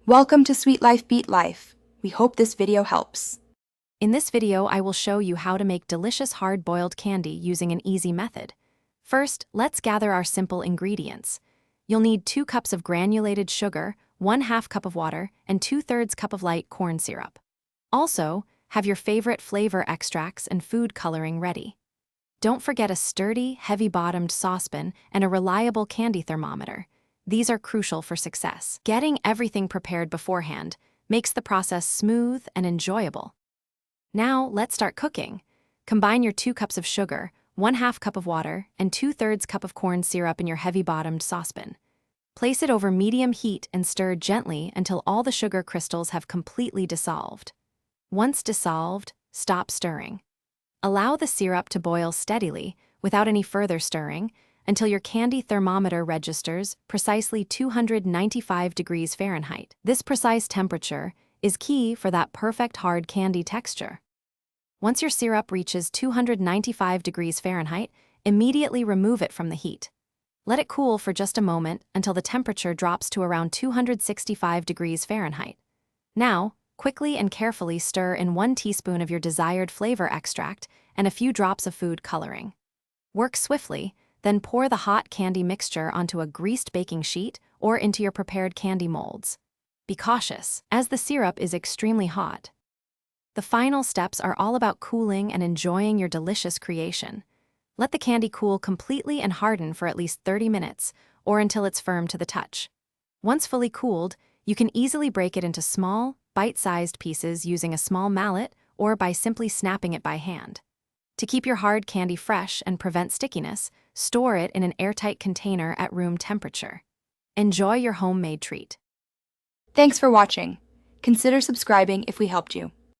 Welcome to Sweet Life Beat Life. We hope this video helps. In this video, I will show you how to make delicious hard-boiled candy using an easy method. First, let's gather our simple ingredients. You'll need 2 cups of granulated sugar, 1/2 cup of water, and 2/3 cup of light corn syrup. Also, have your favorite flavor extracts and food coloring ready. Don't forget a sturdy, heavy-bottomed saucepan and a reliable candy thermometer. These are crucial for success. Getting everything prepared beforehand makes the process smooth and enjoyable. Now, let's start cooking. Combine your 2 cups of sugar, 1/2 cup of water, and 2/3 cup of corn syrup in your heavy-bottomed saucepan. Place it over medium heat and stir gently until all the sugar crystals have completely dissolved. Once dissolved, stop stirring. Allow the syrup to boil steadily, without any further stirring, until your candy thermometer registers precisely 295 degrees Fahrenheit. This precise temperature is key for that perfect hard candy texture. Once your syrup reaches 295 degrees Fahrenheit, immediately remove it from the heat. Let it cool for just a moment until the temperature drops to around 265 degrees Fahrenheit. Now, quickly and carefully stir in 1 teaspoon of your desired flavor extract and a few drops of food coloring. Work swiftly, then pour the hot candy mixture onto a greased baking sheet or into your prepared candy molds. Be cautious, as the syrup is extremely hot. The final steps are all about cooling and enjoying your delicious creation. Let the candy cool completely and harden for at least 30 minutes, or until it's firm to the touch. Once fully cooled, you can easily break it into small, bite-sized pieces using a small mallet or by simply snapping it by hand. To keep your hard candy fresh and prevent stickiness, store it in an airtight container at room temperature. Enjoy your homemade treat. Thanks for watching. Consider subscribing if we helped you.